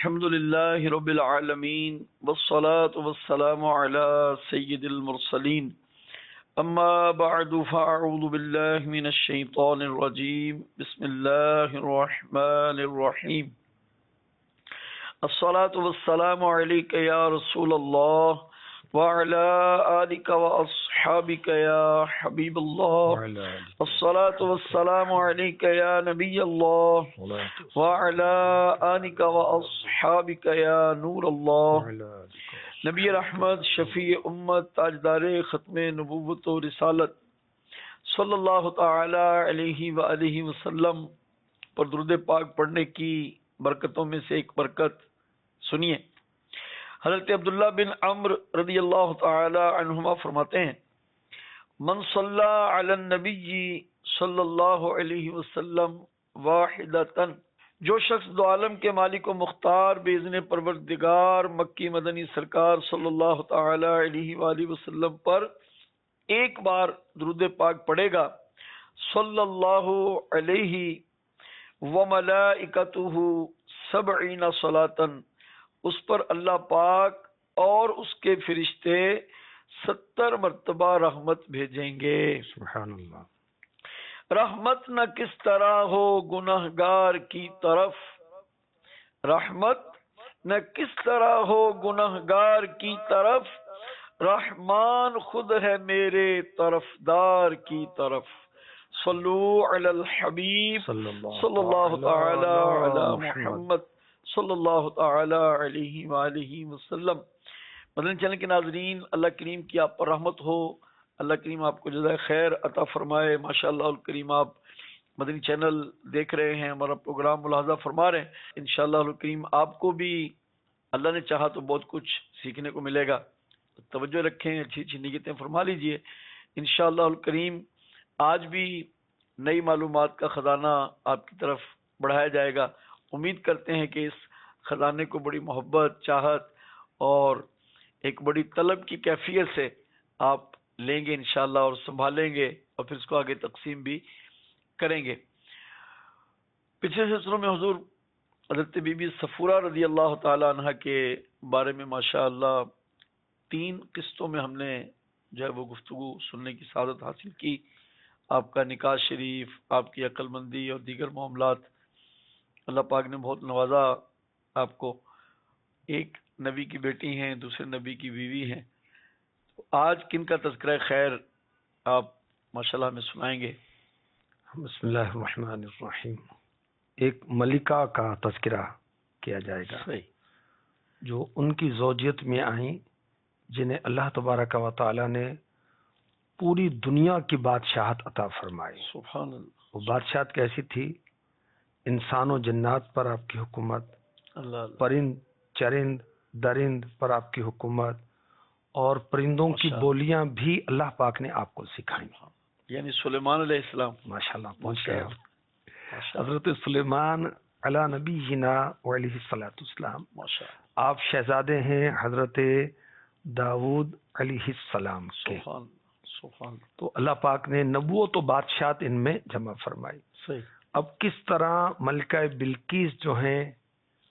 الحمد لله رب العالمين والصلاة والسلام على سيد المرسلين أما بعد فأعوذ بالله من الشيطان الرجيم بسم الله الرحمن الرحيم الصلاة والسلام عليك يا رسول الله وعلى آلك وأصحابك يا حبيب الله الصلاة والسلام عليك يا نبي الله وعلى آلك وأصحابك يا نور الله نبی رحمت شفیع امت تاجدار ختم نبوت و رسالت صلی اللہ تعالی علیہ وآلہ وسلم پر درود پاک پڑھنے کی برکتوں میں سے ایک برکت سنیے۔ حضرت عبداللہ بن عمرو رضی اللہ تعالی عنہما فرماتے ہیں من صلی علی النبی صلی اللہ علیہ وسلم واحدتاً، جو شخص دو عالم کے مالک و مختار باذن پروردگار مکی مدنی سرکار صلی اللہ تعالی علیہ وآلہ وسلم پر ایک بار درود پاک پڑھے گا، صلی اللہ علیہ وملائکتہ 70 صلاۃً، اس پر اللہ پاک اور اس کے فرشتے 70 مرتبہ رحمت بھیجیں گے۔ سبحان اللہ۔ رحمت نہ کس طرح ہو گنہگار کی طرف، رحمت نہ کس طرح ہو گنہگار کی طرف، رحمان خود ہے میرے طرفدار کی طرف۔ صلو علی الحبیب صلی اللہ تعالی علی محمد صلی اللہ تعالی علیہ وآلہ وسلم۔ مدنی چینل کے ناظرین، اللہ کریم کی آپ پر رحمت ہو، اللہ کریم آپ کو جزائے خیر عطا فرمائے۔ ماشاءاللہ الکریم آپ مدنی چینل دیکھ رہے ہیں، ہمارا پروگرام ملاحظہ فرما رہے ہیں۔ انشاءاللہ الکریم آپ کو بھی اللہ نے چاہا تو بہت کچھ سیکھنے کو ملے گا، توجہ رکھیں، اچھی اچھی نیتیں فرما لیجئے۔ انشاءاللہ الکریم آج بھی نئی معلومات کا خزانہ آپ کی طرف بڑھایا جائے گا۔ امید کرتے ہیں کہ اس خزانے کو بڑی محبت، چاہت اور ایک بڑی طلب کی کیفیت سے آپ لیں گے انشاءاللہ، اور سنبھالیں گے اور پھر اس کو آگے تقسیم بھی کریں گے۔ پچھلے سلسلوں میں حضور حضرت بی بی صفورہ رضی اللہ تعالی عنہ کے بارے میں ماشاءاللہ 3 قسطوں میں ہم نے جو ہے وہ گفتگو سننے کی سعادت حاصل کی۔ آپ کا نکاح شریف، آپ کی عقل مندی اور دیگر معاملات، اللہ پاک نے بہت نوازا آپ کو۔ ایک نبی کی بیٹی ہیں، دوسرے نبی کی بیوی ہیں، تو آج کن کا تذکرہ خیر آپ ماشاءاللہ ہمیں سنائیں گے؟ بسم اللہ الرحمن الرحیم۔ ایک ملکہ کا تذکرہ کیا جائے گا، صحیح، جو ان کی زوجیت میں آئیں، جنہیں اللہ تبارک و تعالی نے پوری دنیا کی بادشاہت عطا فرمائی۔ سبحان اللہ، وہ بادشاہت کیسی تھی؟ انسان و جنات پر آپ کی حکومت، اللہ اللہ، پرند چرند درند پر آپ کی حکومت، اور پرندوں کی بولیاں بھی اللہ پاک نے آپ کو سکھائیں۔ یعنی سلیمان علیہ السلام، ماشاءاللہ پہنچ گئے آپ۔ حضرت سلیمان علی نبینا علیہ الصلوۃ والسلام، آپ شہزادے ہیں حضرت داؤد علیہ السلام کے۔ سبحان، تو اللہ پاک نے نبوت و بادشاہت ان میں جمع فرمائی۔ صحیح۔ اب کس طرح ملکہ بلقیس جو ہیں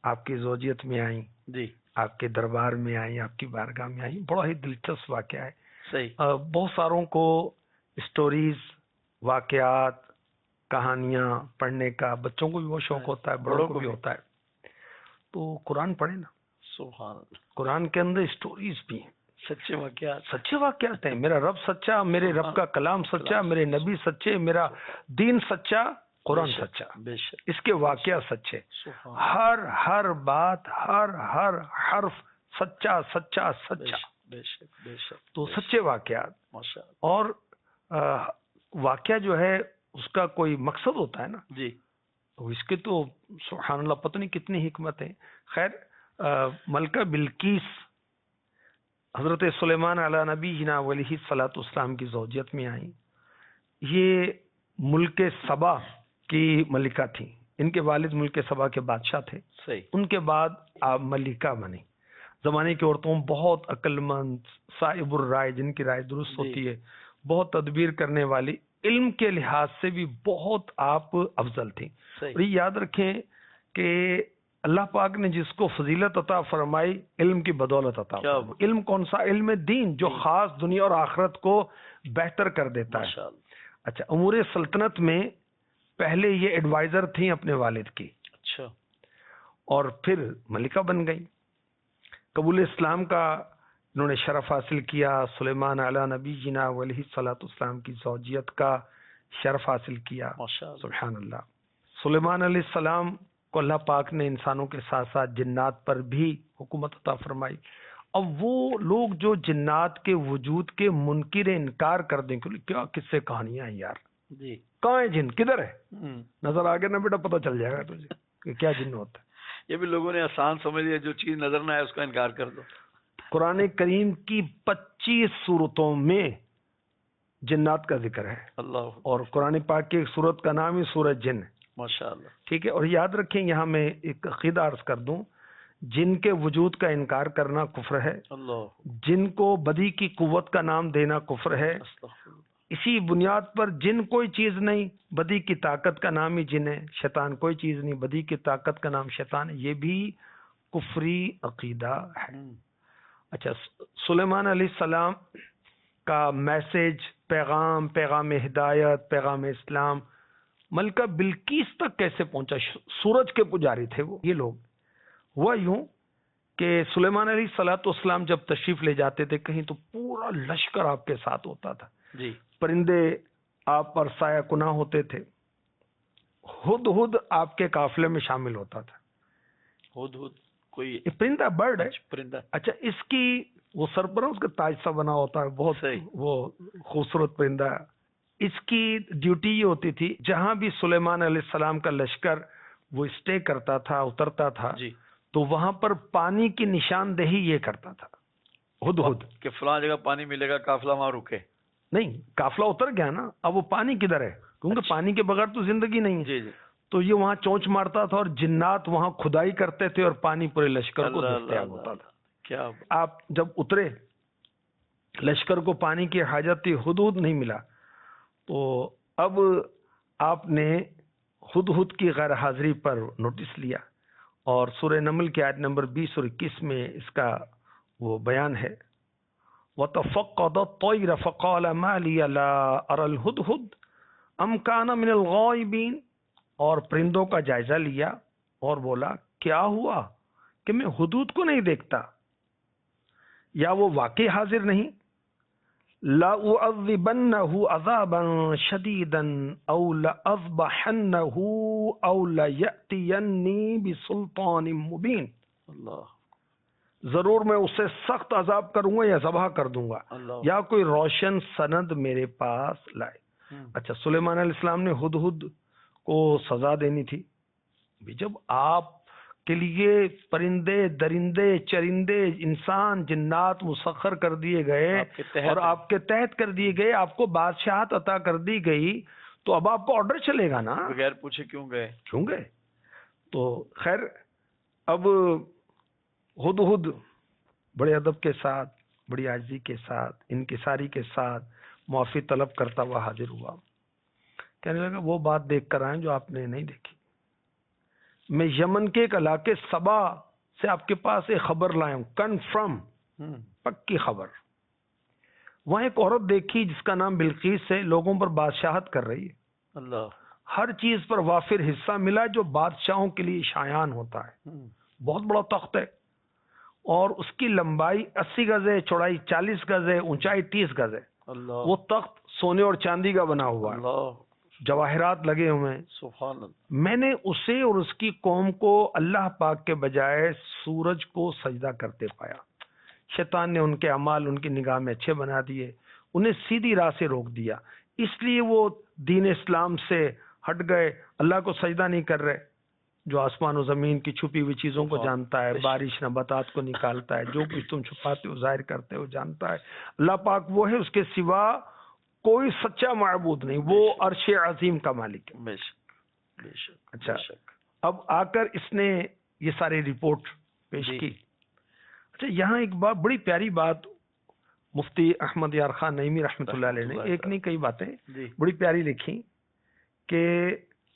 آپ کی زوجیت میں آئیں، جی، آپ کے دربار میں آئیں، آپ کی بارگاہ میں آئیں، بڑا ہی دلچسپ واقعہ ہے۔ صحیح، بہت ساروں کو اسٹوریز، واقعات، کہانیاں پڑھنے کا، بچوں کو بھی بہت شوق ہوتا ہے، بڑوں کو بھی ہوتا ہے۔ تو قرآن پڑھیں نا، سبحان اللہ، قرآن کے اندر اسٹوریز بھی ہیں، سچے واقعات، سچے واقعات ہیں۔ میرا رب سچا، میرے رب کا کلام سچا، میرے نبی سچے، میرا دین سچا، قرآن سچا، بے شک، اس کے واقعہ سچے، ہر بات، ہر حرف سچا سچا سچا۔ بے شک، بے شک، تو سچے واقعات، ماشاءاللہ، اور واقعہ جو ہے اس کا کوئی مقصد ہوتا ہے نا، جی، تو اس کے تو سبحان اللہ پتہ نہیں کتنی حکمت ہے۔ خیر، ملکہ بلقیس حضرت سلیمان علی نبینا علیہ الصلوۃ والسلام کی زوجیت میں آئیں۔ یہ ملک سبا کی ملکہ تھیں، ان کے والد ملک سبا کے بادشاہ تھے۔ صحیح، ان کے بعد آپ ملکہ بنی۔ زمانے کی عورتوں بہت عقل مند، صاحب الرائے، جن کی رائے درست ہوتی ہے، بہت تدبیر کرنے والی، علم کے لحاظ سے بھی بہت آپ افضل تھیں۔ اور یہ یاد رکھیں کہ اللہ پاک نے جس کو فضیلت عطا فرمائی علم کی بدولت عطا فرمائی. علم کون سا؟ علم دین، جو خاص دنیا اور آخرت کو بہتر کر دیتا ہے. اچھا، امور سلطنت میں پہلے یہ ایڈوائزر تھیں اپنے والد کی. اچھا. اور پھر ملکہ بن گئی. قبول اسلام کا انہوں نے شرف حاصل کیا. سلیمان علی نبی جنا علیہ الصلوۃ والسلام کی زوجیت کا شرف حاصل کیا. سبحان اللہ. سلیمان علیہ السلام کو اللہ پاک نے انسانوں کے ساتھ ساتھ جنات پر بھی حکومت عطا فرمائی. اب وہ لوگ جو جنات کے وجود کے منکر انکار کر دیں، کیا کس سے کہانیاں ہیں یار. جی. کہاں ہے جن؟ کدھر ہے؟ نظر آ گیا نا بیٹا، پتہ چل جائے گا تجھے کہ کیا جن ہوتا ہے. یہ بھی لوگوں نے آسان سمجھ لیا، جو چیز نظر نہ آئے اس کا انکار کر دو. قرآن کریم کی 25 صورتوں میں جنات کا ذکر ہے. اللہ. اور قرآن پاک کی ایک صورت کا نام ہی سورۃ جن. ماشاء اللہ. ٹھیک ہے. اور یاد رکھیں، یہاں میں ایک عقیدہ عرض کر دوں، جن کے وجود کا انکار کرنا کفر ہے. اللہ. جن کو بدی کی قوت کا نام دینا کفر ہے. اسی بنیاد پر جن کوئی چیز نہیں، بدی کی طاقت کا نام ہی جن ہے. شیطان کوئی چیز نہیں، بدی کی طاقت کا نام شیطان ہے. یہ بھی کفری عقیدہ ہے. اچھا، سلیمان علیہ السلام کا میسج، پیغام ہدایت، پیغام اسلام ملکہ بلقیس تک کیسے پہنچا؟ سورج کے پجاری تھے وہ یہ لوگ. ہوا یوں کہ سلیمان علیہ الصلوۃ والسلام جب تشریف لے جاتے تھے کہیں تو پورا لشکر آپ کے ساتھ ہوتا تھا. جی. پرندے آپ پر سایہ کناں ہوتے تھے. ہدہد آپ کے قافلے میں شامل ہوتا تھا. ہدہد کوئی پرندہ، برڈ ہے. پرندہ. اچھا، اس کی وہ سر پر اس کا تاج سا بنا ہوتا ہے، بہت وہ خوبصورت پرندہ ہے. اس کی ڈیوٹی یہ ہوتی تھی، جہاں بھی سلیمان علیہ السلام کا لشکر وہ اسٹے کرتا تھا، اترتا تھا، جی، تو وہاں پر پانی کی نشاندہی یہ کرتا تھا ہدہد کہ فلاں جگہ پانی ملے گا، قافلہ وہاں رکے. نہیں، قافلہ اتر گیا نا، اب وہ پانی کدھر ہے؟ کیونکہ پانی کے بغیر تو زندگی نہیں ہے. جی جی. تو یہ وہاں چونچ مارتا تھا اور جنات وہاں کھدائی کرتے تھے اور پانی پورے لشکر کو دستیاب ہوتا تھا. کیا آپ جب اترے، لشکر کو پانی کی حاجت تھی، ہدہد نہیں ملا، تو اب آپ نے ہدہد کی غیر حاضری پر نوٹس لیا اور سورہ نمل کی آیت نمبر 20 اور 21 میں اس کا وہ بیان ہے. وَتَفَقَّدَ الطَّيْرَ فَقَالَ مَا لِيَ لَا أَرَى الْهُدْهُدْ أَمْ كَانَ مِنَ الْغَائِبِينَ. اور پرندوں کا جائزہ لیا اور بولا کیا ہوا کہ میں ہدہد کو نہیں دیکھتا، یا وہ واقعی حاضر نہیں. لَأُعَذِّبَنَّهُ عَذَابًا شَدِيدًا أَوْ لَأَذْبَحَنَّهُ أَوْ لَيَأْتِيَنِّي بِسُلْطَانٍ مُبِينٍ. اللہ. ضرور میں اسے سخت عذاب کروں گا یا ذبح کر دوں گا، یا کوئی روشن سند میرے پاس لائے. اچھا، سلیمان علیہ السلام نے ہدہد کو سزا دینی تھی. جب آپ کے لیے پرندے، درندے، چرندے، انسان، جنات مسخر کر دیے گئے اور آپ کے تحت کر دیے گئے، آپ کو بادشاہت عطا کر دی گئی، تو اب آپ کو آرڈر چلے گا نا، بغیر پوچھے کیوں گئے. تو خیر، اب ہدہد بڑے ادب کے ساتھ، بڑی عاجزی کے ساتھ، انکساری کے ساتھ معافی طلب کرتا ہوا حاضر ہوا. کہنے لگا وہ بات دیکھ کر آئیں جو آپ نے نہیں دیکھی. میں یمن کے ایک علاقے سبا سے آپ کے پاس ایک خبر لایا ہوں، کنفرم، پکی خبر. وہاں ایک عورت دیکھی جس کا نام بلقیس ہے، لوگوں پر بادشاہت کر رہی ہے. اللہ. ہر چیز پر وافر حصہ ملا جو بادشاہوں کے لیے شایان ہوتا ہے. بہت بڑا تخت ہے اور اس کی لمبائی 80 گز ہے، چوڑائی 40 گز ہے، اونچائی 30 گز ہے. اللہ. وہ تخت سونے اور چاندی کا بنا ہوا ہے، جواہرات لگے ہوئے ہیں. سبحان اللہ. میں نے اسے اور اس کی قوم کو اللہ پاک کے بجائے سورج کو سجدہ کرتے پایا. شیطان نے ان کے اعمال ان کی نگاہ میں اچھے بنا دیے، انہیں سیدھی راہ سے روک دیا، اس لیے وہ دین اسلام سے ہٹ گئے، اللہ کو سجدہ نہیں کر رہے. جو آسمان و زمین کی چھپی ہوئی چیزوں کو جانتا ہے، بارش نباتات کو نکالتا ہے، جو کچھ تم چھپاتے ہو ظاہر کرتے ہو جانتا ہے. اللہ پاک وہ ہے، اس کے سوا کوئی سچا معبود نہیں، وہ عرش عظیم کا مالک ہے. اچھا، اب آ کر اس نے یہ ساری رپورٹ پیش کی. اچھا، یہاں ایک بات، بڑی پیاری بات مفتی احمد یار خان نعیمی رحمۃ اللہ علیہ نے، ایک نہیں کئی باتیں بڑی پیاری لکھی کہ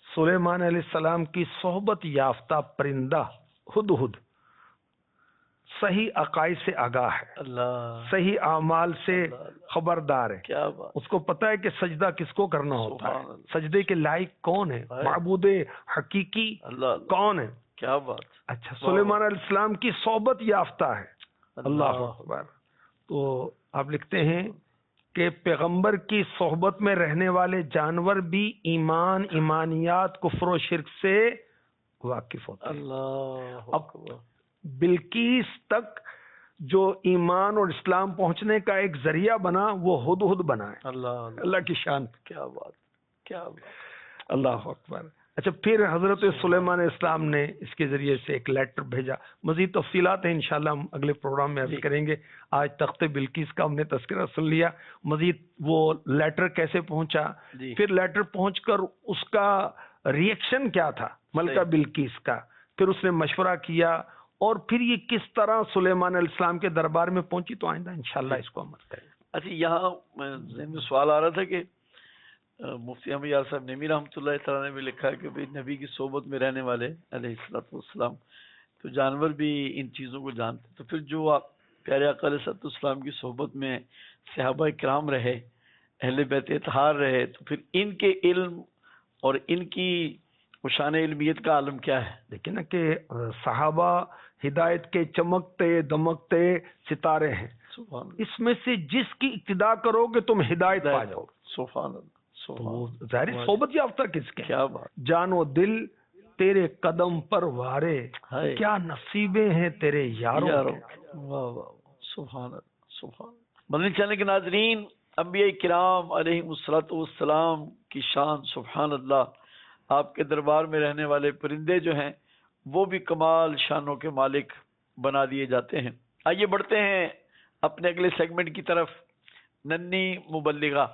سلیمان علیہ السلام کی صحبت یافتہ پرندہ ہدہد صحیح عقائد سے آگاہ ہے، اللہ، صحیح اعمال سے خبردار ہے، کیا بات، اس کو پتا ہے کہ سجدہ کس کو کرنا ہوتا سبحان ہے، اللہ، سجدے کے لائق کون ہے، معبود حقیقی اللہ، کون ہے۔ کیا بات، اچھا، سلیمان علیہ السلام کی صحبت یافتہ ہے، اللہ اللہ اکبر۔ تو آپ لکھتے ہیں کہ پیغمبر کی صحبت میں رہنے والے جانور بھی ایمان، ایمانیات، کفر و شرک سے واقف ہوتے ہیں۔ اللہ اب اکبر، بلقیس تک جو ایمان اور اسلام پہنچنے کا ایک ذریعہ بنا وہ ہدہد بنا ہے، اللہ، اللہ کی شان، کیا بات، کیا بات، اللہ اکبر۔ اچھا، پھر حضرت سلیمان علیہ السلام نے اس کے ذریعے سے ایک لیٹر بھیجا، مزید تفصیلات ہیں انشاءاللہ ہم اگلے پروگرام میں عرض کریں گے۔ آج تخت بلقیس کا ہم نے تذکرہ سن لیا، مزید وہ لیٹر کیسے پہنچا، جی، پھر لیٹر پہنچ کر اس کا ریئیکشن کیا تھا ملکہ بلقیس کا، پھر اس نے مشورہ کیا، اور پھر یہ کس طرح سلیمان علیہ السلام کے دربار میں پہنچی، تو آئندہ انشاءاللہ اس کو عمل کریں گے۔ اچھا یہاں ذہن میں سوال آ رہا تھا کہ مفتی احمد یار صاحب نعیمی رحمۃ اللہ تعالیٰ نے بھی لکھا ہے کہ بھئی نبی کی صحبت میں رہنے والے علیہ الصلوۃ والسلام تو جانور بھی ان چیزوں کو جانتے، تو پھر جو آپ پیارے آقا علیہ الصلوۃ والسلام کی صحبت میں صحابہ کرام رہے، اہل بیت اطہار رہے، تو پھر ان کے علم اور ان کی شان علمیت کا عالم کیا ہے؟ دیکھیں نا کہ صحابہ ہدایت کے چمکتے دمکتے ستارے ہیں، سبحان اللہ، اس میں سے جس کی اقتداء کرو گے تم ہدایت پا جاؤ گے۔ سبحان اللہ، تو سبحان وہ اللہ، ظاہر صحبت یافتہ کس کے ہیں؟ کیا بات، جان و دل تیرے قدم پر وارے، ہے کیا نصیبیں ہیں تیرے یاروں یارو، کے۔ واہ واہ، سبحان اللہ، سبحان اللہ۔ مدنی چینل کے ناظرین، انبیاء کرام علیہ الصلوۃ والسلام کی شان سبحان اللہ، آپ کے دربار میں رہنے والے پرندے جو ہیں وہ بھی کمال شانوں کے مالک بنا دیے جاتے ہیں۔ آئیے بڑھتے ہیں اپنے اگلے سیگمنٹ کی طرف، ننھی مبلغہ۔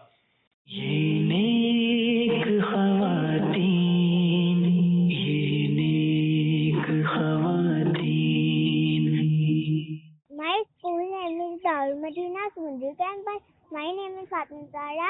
یہ نیک خواتین، یہ نیک خواتین۔ My school name is Darul Madina Samundri Campus. My name is Fatima Zahra.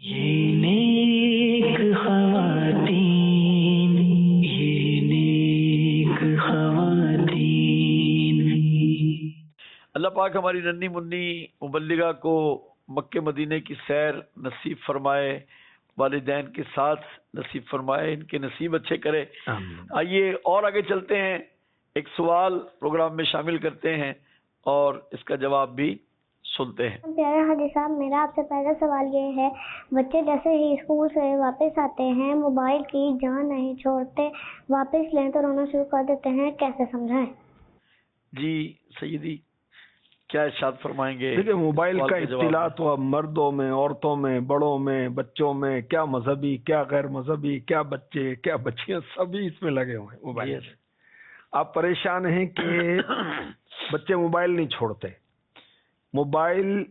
یہ نیک خواتین، یہ نیک خواتین۔ اللہ پاک ہماری ننھی منی مبلغہ کو مکہ مدینے کی سیر نصیب فرمائے، والدین کے ساتھ نصیب فرمائے، ان کے نصیب اچھے کرے۔ آمین۔ آئیے اور آگے چلتے ہیں، ایک سوال پروگرام میں شامل کرتے ہیں اور اس کا جواب بھی سنتے ہیں۔ پیارے حاجی صاحب، میرا آپ سے پہلا سوال یہ ہے، بچے جیسے ہی اسکول سے واپس آتے ہیں موبائل کی جان نہیں چھوڑتے، واپس لیں تو رونا شروع کر دیتے ہیں، کیسے سمجھائیں؟ جی سیدی، کیا ارشاد فرمائیں گے؟ دیکھیں، موبائل سوال کا کے جواب اطلاع میں۔ تو اب مردوں میں، عورتوں میں، بڑوں میں، بچوں میں، کیا مذہبی کیا غیر مذہبی، کیا بچے کیا بچیاں، سبھی اس میں لگے ہوئے ہیں موبائل Yes. میں۔ آپ پریشان ہیں کہ بچے موبائل نہیں چھوڑتے، موبائل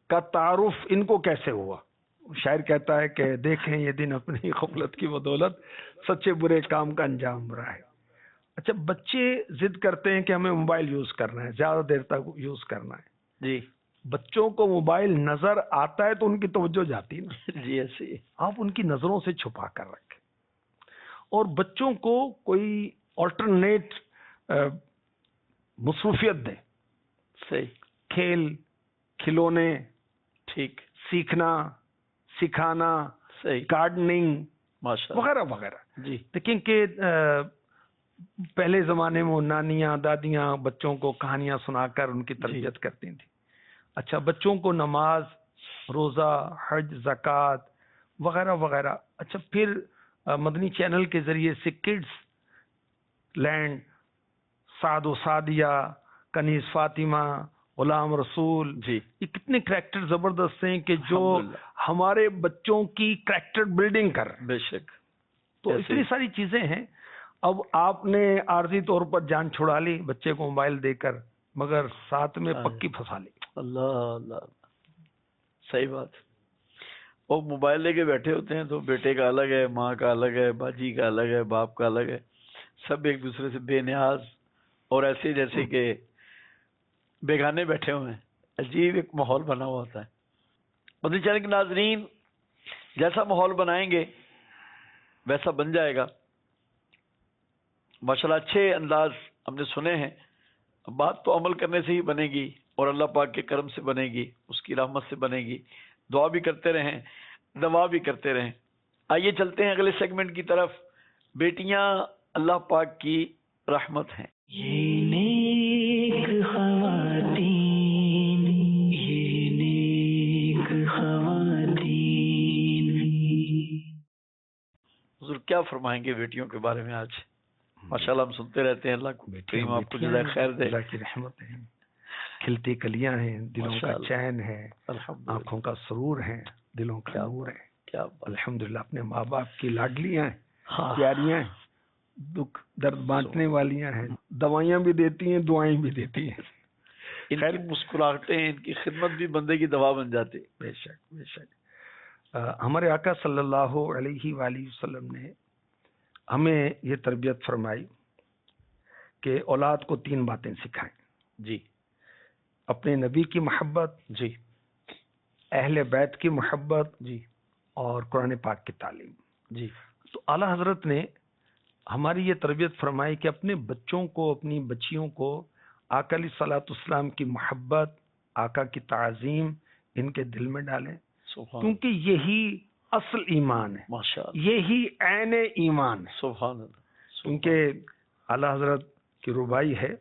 کا تعارف ان کو کیسے ہوا؟ شاعر کہتا ہے کہ دیکھیں یہ دن اپنی غفلت کی بدولت، سچے برے کام کا انجام رہا ہے۔ اچھا، بچے ضد کرتے ہیں کہ ہمیں موبائل یوز کرنا ہے، زیادہ دیر تک یوز کرنا ہے۔ جی بچوں کو موبائل نظر آتا ہے تو ان کی توجہ جاتی ہے نا، جی ایسے آپ ان کی نظروں سے چھپا کر رکھیں، اور بچوں کو کوئی آلٹرنیٹ مصروفیت دیں، صحیح، کھیل، کھلونے، ٹھیک، سیکھنا، سکھانا، صحیح، گارڈننگ، ماشاء وغیرہ وغیرہ. جی دیکھیں کہ پہلے زمانے میں نانیاں دادیاں بچوں کو کہانیاں سنا کر ان کی تربیت کرتی تھیں. اچھا بچوں کو نماز روزہ حج زکوٰۃ وغیرہ وغیرہ. اچھا پھر مدنی چینل کے ذریعے سے کڈز لینڈ سعد و سعدیہ کنیز فاطمہ غلام رسول جی یہ کتنے کریکٹر زبردست ہیں کہ جو الحمدللہ. ہمارے بچوں کی کریکٹر بلڈنگ کر رہے ہیں. بے شک. تو ایسے اتنی ہی. ساری چیزیں ہیں. اب آپ نے عارضی طور پر جان چھڑا لی بچے کو موبائل دے کر مگر ساتھ میں پکی پھنسا لی. اللہ اللہ صحیح بات. وہ موبائل لے کے بیٹھے ہوتے ہیں تو بیٹے کا الگ ہے ماں کا الگ ہے باجی کا الگ ہے باپ کا الگ ہے سب ایک دوسرے سے بے نیاز اور ایسے جیسے کہ بیگانے بیٹھے ہوئے ہیں. عجیب ایک ماحول بنا ہوا ہوتا ہے. مدنی چینل کے ناظرین جیسا ماحول بنائیں گے ویسا بن جائے گا. ماشاءاللہ اچھے انداز ہم نے سنے ہیں. بات تو عمل کرنے سے ہی بنے گی اور اللہ پاک کے کرم سے بنے گی اس کی رحمت سے بنے گی. دعا بھی کرتے رہیں دعا بھی کرتے رہیں. آئیے چلتے ہیں اگلے سیگمنٹ کی طرف. بیٹیاں اللہ پاک کی رحمت ہیں. یہ نیک خواتین یہ نیک خواتین. حضور کیا فرمائیں گے بیٹیوں کے بارے میں آج؟ ماشاءاللہ ہم سنتے رہتے ہیں. اللہ کریم آپ کو جزائے خیر دے. اللہ کی رحمت ہے. کھلتی کلیاں ہیں دلوں کا ماشاءاللہ. چین ہے الحمدللہ. آنکھوں کا سرور ہے دلوں کا کیا نور ہے. کیا بات. الحمدللہ اپنے ماں باپ کی لاڈلیاں ہیں ہاں پیاریاں ہیں دکھ درد بانٹنے والیاں ہیں دوائیاں بھی دیتی ہیں دعائیں بھی دیتی ہیں. ان کی مسکراہٹیں ان کی خدمت بھی بندے کی دوا بن جاتی. بے شک بے شک. ہمارے آقا صلی اللہ علیہ وآلہ وسلم نے ہمیں یہ تربیت فرمائی کہ اولاد کو 3 باتیں سکھائیں. جی اپنے نبی کی محبت جی اہل بیت کی محبت جی اور قرآن پاک کی تعلیم. جی تو اعلیٰ حضرت نے ہماری یہ تربیت فرمائی کہ اپنے بچوں کو اپنی بچیوں کو آقا علیہ الصلوۃ والسلام کی محبت آقا کی تعظیم ان کے دل میں ڈالیں سبحان کیونکہ یہی اصل ایمان ہے ماشاءاللہ. یہی عین ایمان ہے. سبحان اللہ. کیونکہ اعلیٰ حضرت کی ربائی ہے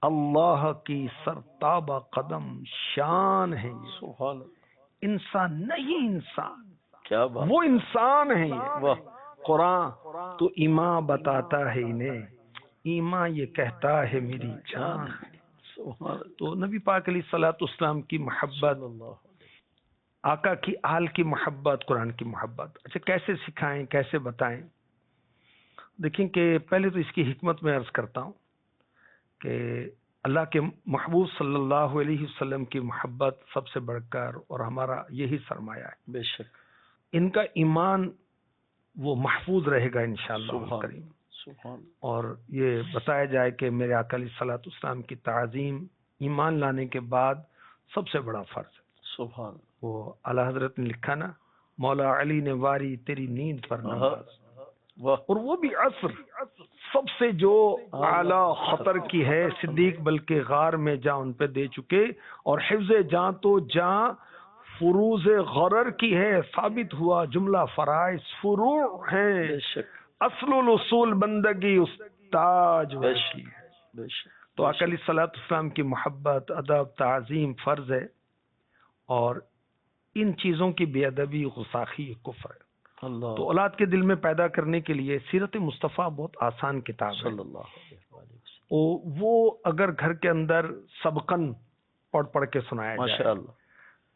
اللہ کی سرتاب قدم شان ہے یہ سبحان اللہ. انسان نہیں انسان کیا بات. وہ انسان ہے یہ. واہ. قرآن تو ایمان بتاتا ہے انہیں ایمان یہ کہتا ہے میری جان. سبحان اللہ. تو نبی پاک علیہ الصلوۃ والسلام کی محبت صلی اللہ علیہ آقا کی آل کی محبت قرآن کی محبت. اچھا کیسے سکھائیں کیسے بتائیں؟ دیکھیں کہ پہلے تو اس کی حکمت میں عرض کرتا ہوں کہ اللہ کے محبوب صلی اللہ علیہ وسلم کی محبت سب سے بڑھ کر اور ہمارا یہی سرمایہ ہے. بے شک. ان کا ایمان وہ محفوظ رہے گا انشاءاللہ سبحان کریم. سبحان. اور یہ بتایا جائے کہ میرے آقا علیہ الصلوۃ والسلام کی تعظیم ایمان لانے کے بعد سب سے بڑا فرض ہے. سبحان. وہ اعلیٰ حضرت نے لکھا نا مولا علی نے واری تیری نیند پر نماز. واہ. اور وہ بھی عصر سب سے جو اعلیٰ خطر کی ہے صدیق بلکہ غار میں جاں ان پہ دے چکے اور حفظ جاں تو جاں فروز غرر کی ہے ثابت ہوا جملہ فرائض فروع ہیں بے شک. اصل الاصول بندگی استاج بے کی شک. ہے. بے شک. تو آقا علیہ الصلوۃ والسلام کی محبت ادب تعظیم فرض ہے اور ان چیزوں کی بے ادبی غصاخی کفر ہے. اللہ. تو اولاد کے دل میں پیدا کرنے کے لیے سیرت مصطفیٰ بہت آسان کتاب ہے. صلی اللہ علیہ وسلم. وہ اگر گھر کے اندر سبقن پڑھ کے سنایا جائے ماشاءاللہ.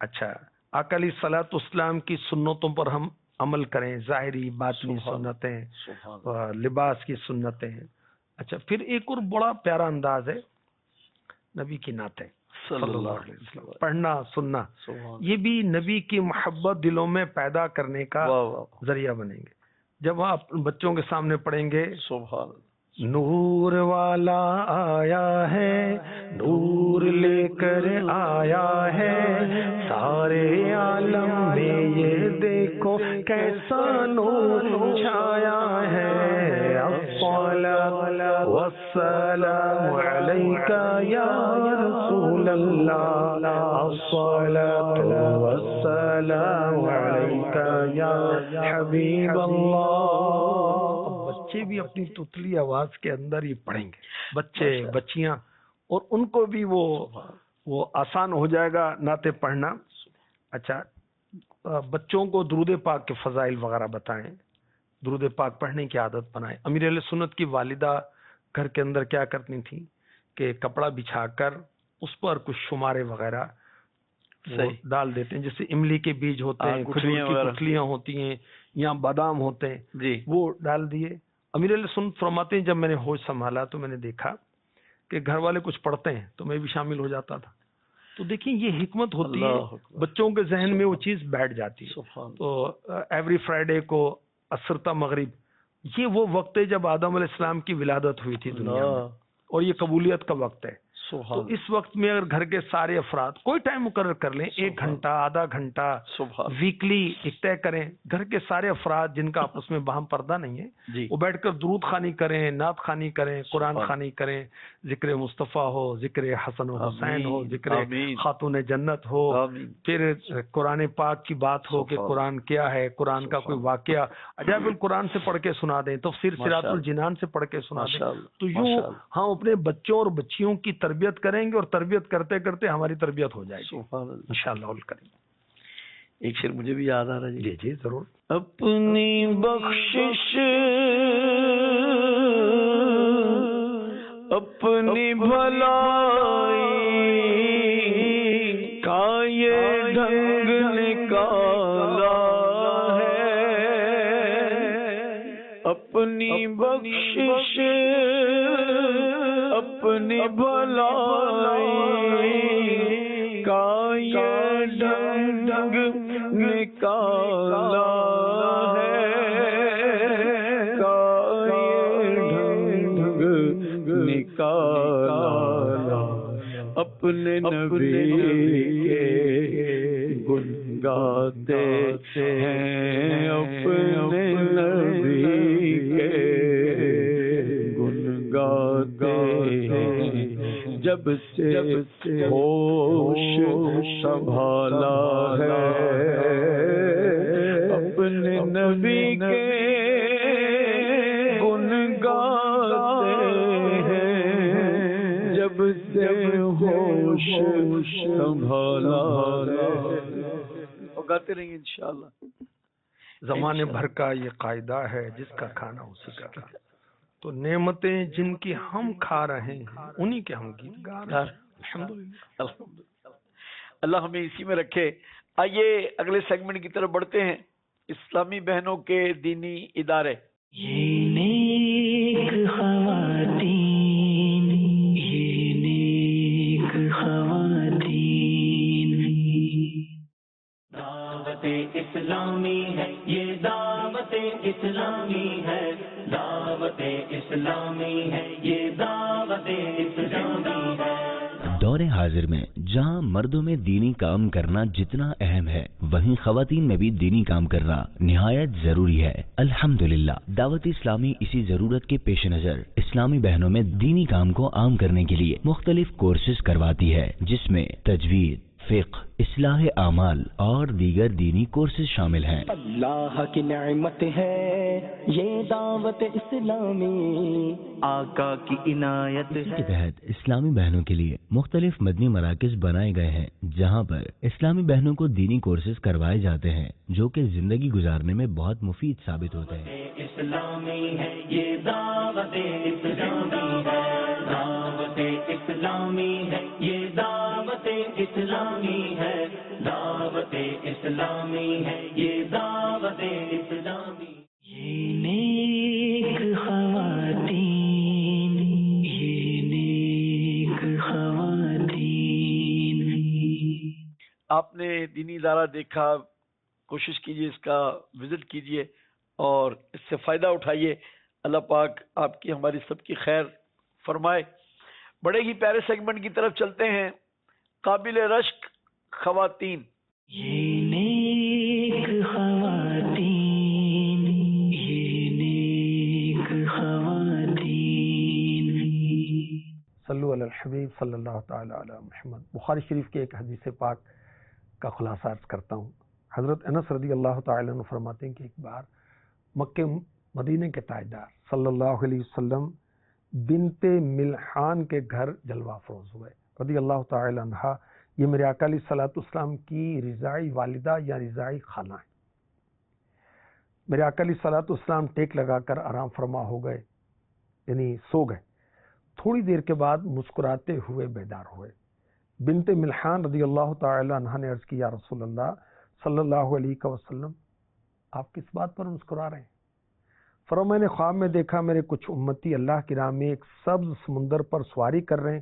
اچھا آقا علیہ الصلوۃ والسلام کی سنتوں پر ہم عمل کریں ظاہری باطنی سبحان. سنتیں سبحان. لباس کی سنتیں. اچھا پھر ایک اور بڑا پیارا انداز ہے نبی کی نعتیں صلی اللہ علیہ وسلم. پڑھنا سننا. سبحان. یہ بھی نبی کی محبت دلوں میں پیدا کرنے کا واہ واہ. ذریعہ بنیں گے. جب آپ بچوں کے سامنے پڑھیں گے سبحان. نور والا آیا ہے نور لے کر آیا ہے سارے عالم میں یہ دیکھو کیسا نور چھایا ہے. الصلاۃ والسلام علیکہ یا رسول رسول اللہ الصلاۃ والسلام علیک یا حبیب اللہ. بچے بھی اپنی تتلی آواز کے اندر ہی پڑھیں گے، بچے بچیاں، اور ان کو بھی وہ آسان ہو جائے گا نعتیں پڑھنا. اچھا، بچوں کو درود پاک کے فضائل وغیرہ بتائیں، درود پاک پڑھنے کی عادت بنائیں. امیر اہل سنت کی والدہ گھر کے اندر کیا کرتی تھیں کہ کپڑا بچھا کر اس پر کچھ شمارے وغیرہ ڈال دیتے ہیں، جیسے املی کے بیج ہوتے ہیں، کھجور کی گٹھلیاں ہوتی ہیں یا بادام ہوتے ہیں، وہ ڈال دیے. امیر علیہ سنت فرماتے ہیں جب میں نے ہوش سنبھالا تو میں نے دیکھا کہ گھر والے کچھ پڑھتے ہیں تو میں بھی شامل ہو جاتا تھا. تو دیکھیں یہ حکمت ہوتی ہے، بچوں کے ذہن میں وہ چیز بیٹھ جاتی ہے. تو ایوری فرائیڈے کو عصر تا مغرب یہ وہ وقت ہے جب آدم علیہ السلام کی ولادت ہوئی تھی دنیا میں، اور یہ قبولیت کا وقت ہے. تو اس وقت میں اگر گھر کے سارے افراد کوئی ٹائم مقرر کر لیں، 1 گھنٹہ آدھا گھنٹہ ویکلی ایک طے کریں، گھر کے سارے افراد جن کا آپس میں باہم پردہ نہیں ہے وہ بیٹھ کر درود خوانی کریں، نعت خوانی کریں، قرآن خوانی کریں، ذکر مصطفیٰ ہو، ذکر حسن و حسین ہو، ذکر خاتون جنت ہو، پھر قرآن پاک کی بات ہو کہ قرآن کیا ہے، قرآن کا کوئی واقعہ عجائب القرآن سے پڑھ کے سنا دیں، تفسیر صراط الجنان سے پڑھ کے سنا دیں. تو یوں ہم اپنے بچوں اور بچیوں کی تربیت کریں گے، اور تربیت کرتے کرتے ہماری تربیت ہو جائے گی انشاءاللہ. ایک شعر مجھے بھی یاد آ رہا ہے. جی ضرور. اپنی بخشش اپنی بھلائی کا یہ ڈھنگ نکالا ہے، اپنی بخشش اپنی بھلائی کا یہ ڈھنگ نکالا ہے، کا یہ ڈھنگ نکالا، اپنے نبی کے گن گاتے ہیں، اپنے نبی کے گن گاتے ہیں، جب سے ہوش سنبھالا ہے، اپنے نبی کے گن گاتے ہیں، جب سے ہوش سنبھالا ہے. گاتے رہیں گے انشاءاللہ. زمانے بھر کا یہ قاعدہ ہے جس کا کھانا اسی کا کھانا. تو نعمتیں جن کی ہم کھا رہے ہیں انہی کے ہم گیت گا رہے ہیں. الحمدللہ. اللہ ہمیں اسی میں رکھے. آئیے اگلے سیگمنٹ کی طرف بڑھتے ہیں. اسلامی بہنوں کے دینی ادارے. یہ نیک خواتین، یہ نیک خواتین، دعوت اسلامی ہے، یہ دعوت اسلامی ہے، دعوت اسلامی ہے، یہ دعوت اسلامی ہے. دور حاضر میں جہاں مردوں میں دینی کام کرنا جتنا اہم ہے، وہیں خواتین میں بھی دینی کام کرنا نہایت ضروری ہے. الحمدللہ دعوت اسلامی اسی ضرورت کے پیش نظر اسلامی بہنوں میں دینی کام کو عام کرنے کے لیے مختلف کورسز کرواتی ہے، جس میں تجوید، فقہ، اصلاح اعمال اور دیگر دینی کورسز شامل ہیں. اللہ کی نعمت ہے یہ دعوت اسلامی، آقا کی عنایت ہے. اس کے تحت اسلامی بہنوں کے لیے مختلف مدنی مراکز بنائے گئے ہیں، جہاں پر اسلامی بہنوں کو دینی کورسز کروائے جاتے ہیں جو کہ زندگی گزارنے میں بہت مفید ثابت ہوتے ہیں. اسلامی ہے یہ دعوت اسلامی ہے، دعوت اسلامی ہے یہ دعوت اسلامی ہے، دعوت اسلامی ہے یہ دعوت اسلامی. یہ نیک خواتین، یہ نیک خواتین. آپ نے دینی ادارہ دیکھا، کوشش کیجئے اس کا وزٹ کیجئے اور اس سے فائدہ اٹھائیے. اللہ پاک آپ کی ہماری سب کی خیر فرمائے. بڑے ہی پیارے سیگمنٹ کی طرف چلتے ہیں. قابل رشک خواتین. یہ نیک خواتین، یہ نیک خواتین. صلو علی الحبیب صلی اللہ تعالی علی محمد. بخاری شریف کے ایک حدیث پاک کا خلاصہ عرض کرتا ہوں. حضرت انس رضی اللہ تعالی عنہ فرماتے ہیں کہ ایک بار مکہ مدینے کے تاجدار صلی اللہ علیہ وسلم بنت ملحان کے گھر جلوہ افروز ہوئے رضی اللہ تعالی عنہ. یہ میرے آقا علیہ الصلوۃ والسلام کی رضاعی والدہ یا رضاعی خالہ ہیں. میرے آقا علیہ الصلوۃ والسلام ٹیک لگا کر آرام فرما ہو گئے، یعنی سو گئے. تھوڑی دیر کے بعد مسکراتے ہوئے بیدار ہوئے. بنت ملحان رضی اللہ تعالی عنہ نے عرض کی یا رسول اللہ صلی اللہ علیہ وسلم آپ کس بات پر مسکرا رہے ہیں؟ فرمایا میں نے خواب میں دیکھا میرے کچھ امتی اللہ کی راہ میں ایک سبز سمندر پر سواری کر رہے ہیں.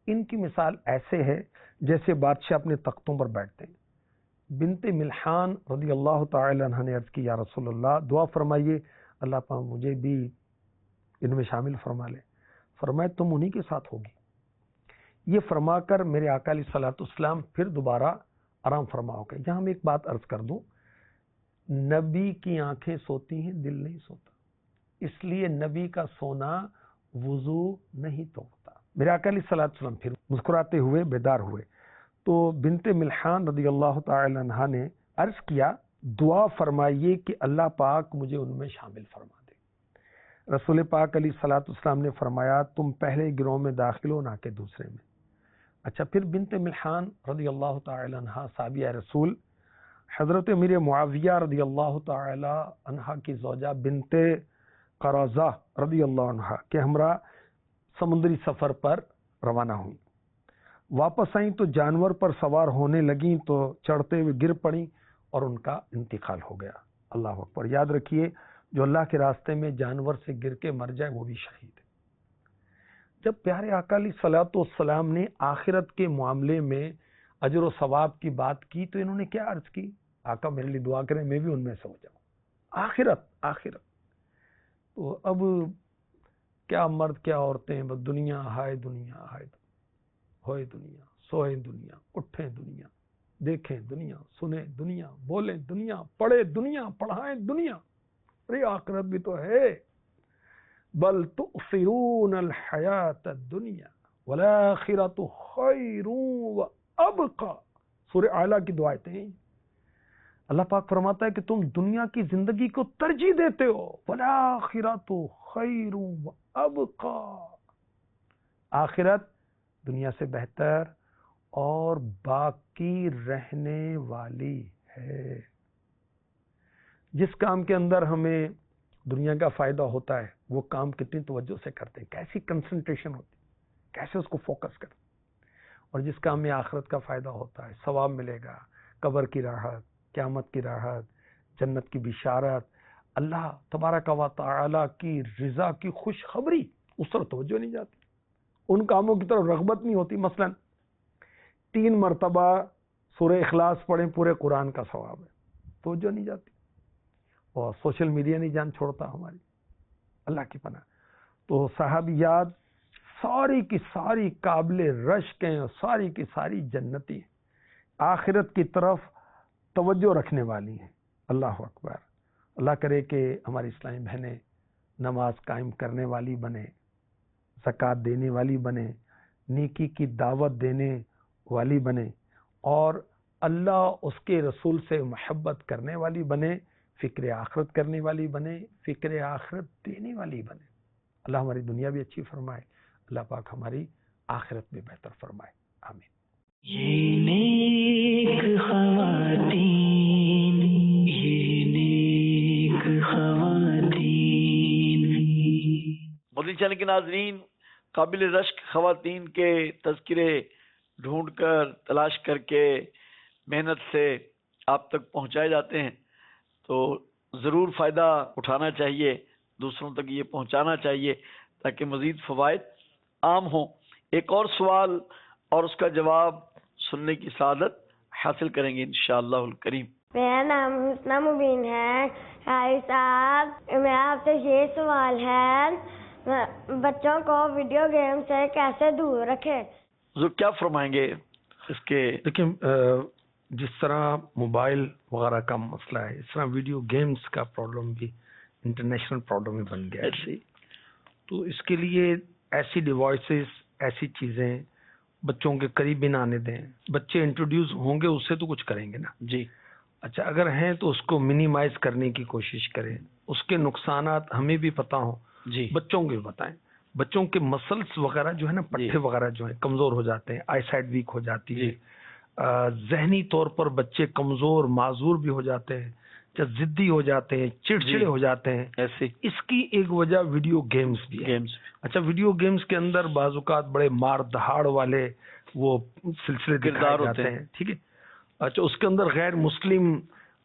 ان کی مثال ایسے ہے جیسے بادشاہ اپنے تختوں پر بیٹھتے ہیں. بنت ملحان رضی اللہ تعالی عنہ نے عرض کی یا رسول اللہ دعا فرمائیے اللہ پاک مجھے بھی ان میں شامل فرما لے. فرمایا تم انہی کے ساتھ ہوگی. یہ فرما کر میرے آقا علیہ الصلوۃ والسلام پھر دوبارہ آرام فرما ہو گئے. یہاں میں ایک بات عرض کر دوں، نبی کی آنکھیں سوتی ہیں، دل نہیں سوتا، اس لیے نبی کا سونا وضو نہیں توڑتا. میرے آقا علیہ الصلوۃ والسلام پھر مسکراتے ہوئے بیدار ہوئے تو بنت ملحان رضی اللہ تعالی عنہا نے عرض کیا دعا فرمائیے کہ اللہ پاک مجھے ان میں شامل فرما دے. رسول پاک علیہ الصلوۃ والسلام نے فرمایا تم پہلے گروہ میں داخل ہو نہ کہ دوسرے میں. اچھا پھر بنت ملحان رضی اللہ تعالی عنہا صحابیہ رسول حضرت امیر معاویہ رضی اللہ تعالی عنہا کی زوجہ بنت قرازہ رضی اللہ عنہا کے ہمراہ سمندری سفر پر روانہ ہوئی. واپس آئیں تو جانور پر سوار ہونے لگیں تو چڑھتے ہوئے گر پڑیں اور ان کا انتقال ہو گیا. اللہ اکبر. یاد رکھیے جو اللہ کے راستے میں جانور سے گر کے مر جائے وہ بھی شہید ہے. جب پیارے آقا علیہ الصلوۃ والسلام نے آخرت کے معاملے میں اجر و ثواب کی بات کی تو انہوں نے کیا عرض کی؟ آقا میرے لیے دعا کریں میں بھی ان میں سے ہو جاؤں. آخرت تو اب کیا مرد کیا عورتیں، بس دنیا ہائے دنیا ہائے ہوئے دنیا سوئے دنیا اٹھیں دنیا دیکھیں دنیا سنیں دنیا بولیں دنیا پڑھیں دنیا پڑھائیں دنیا. ارے آخرت بھی تو ہے. بل تؤثرون الحیات الدنیا والآخرۃ خیر وابقی. سورہ اعلیٰ کی دعائیں ہیں. اللہ پاک فرماتا ہے کہ تم دنیا کی زندگی کو ترجیح دیتے ہو. والآخرۃ خیر وابقی. آخرت دنیا سے بہتر اور باقی رہنے والی ہے. جس کام کے اندر ہمیں دنیا کا فائدہ ہوتا ہے وہ کام کتنی توجہ سے کرتے ہیں، کیسی کنسنٹریشن ہوتی ہے، کیسے اس کو فوکس کرتے ہیں. اور جس کام میں آخرت کا فائدہ ہوتا ہے، ثواب ملے گا، قبر کی راحت، قیامت کی راحت، جنت کی بشارت، اللہ تبارک و تعالی کی رضا کی خوشخبری، اس طرح توجہ نہیں جاتی، ان کاموں کی طرف رغبت نہیں ہوتی. مثلا 3 مرتبہ سورہ اخلاص پڑھیں پورے قرآن کا ثواب ہے، توجہ نہیں جاتی. اور سوشل میڈیا نہیں جان چھوڑتا ہماری، اللہ کی پناہ. تو صحابیات ساری کی ساری قابل رشک ہیں، ساری کی ساری جنتی ہیں، آخرت کی طرف توجہ رکھنے والی ہیں. اللہ اکبر. اللہ کرے کہ ہماری اسلامی بہنیں نماز قائم کرنے والی بنے، زکوٰۃ دینے والی بنے، نیکی کی دعوت دینے والی بنے، اور اللہ اس کے رسول سے محبت کرنے والی بنے، فکر آخرت کرنے والی بنے، فکر آخرت دینے والی بنے. اللہ ہماری دنیا بھی اچھی فرمائے، اللہ پاک ہماری آخرت بھی بہتر فرمائے. آمین. یہ نیک خواتین، یہ نیک خواتین. مدنی چینل کے ناظرین، قابل رشک خواتین کے تذکرے ڈھونڈ کر تلاش کر کے محنت سے آپ تک پہنچائے جاتے ہیں، تو ضرور فائدہ اٹھانا چاہیے، دوسروں تک یہ پہنچانا چاہیے تاکہ مزید فوائد عام ہوں. ایک اور سوال اور اس کا جواب سننے کی سعادت حاصل کریں گے انشاءاللہ الکریم. میرا نام حسنہ مبین ہے. قاری صاحب میرا آپ سے یہ سوال ہے، بچوں کو ویڈیو گیم سے کیسے دور رکھیں؟ حضور کیا فرمائیں گے اس کے؟ لیکن جس طرح موبائل وغیرہ کا مسئلہ ہے، اس طرح ویڈیو گیمز کا پرابلم بھی انٹرنیشنل پرابلم بن گیا ہے. تو اس کے لیے ایسی ڈیوائسز، ایسی چیزیں بچوں کے قریب بھی نہ آنے دیں. بچے انٹروڈیوس ہوں گے اس سے تو کچھ کریں گے نا. جی اچھا اگر ہیں تو اس کو منیمائز کرنے کی کوشش کریں. اس کے نقصانات ہمیں بھی پتہ ہوں, جی بچوں کو بھی بتائیں. بچوں کے مسلس وغیرہ جو ہے نا, پٹھے وغیرہ جو ہیں کمزور ہو جاتے ہیں, آئی سائٹ ویک ہو جاتی ہے, ذہنی طور پر بچے کمزور معذور بھی ہو جاتے ہیں, ضدی ہو جاتے ہیں, چڑچڑے ہو جاتے ہیں. ایسے اس کی ایک وجہ ویڈیو گیمز بھی ہے. گیمز اچھا ویڈیو گیمز کے اندر بعض اوقات بڑے مار دہاڑ والے وہ سلسلے دکھائے کردار ہوتے جاتے ہیں. ہیں, ٹھیک ہے. اچھا اس کے اندر غیر مسلم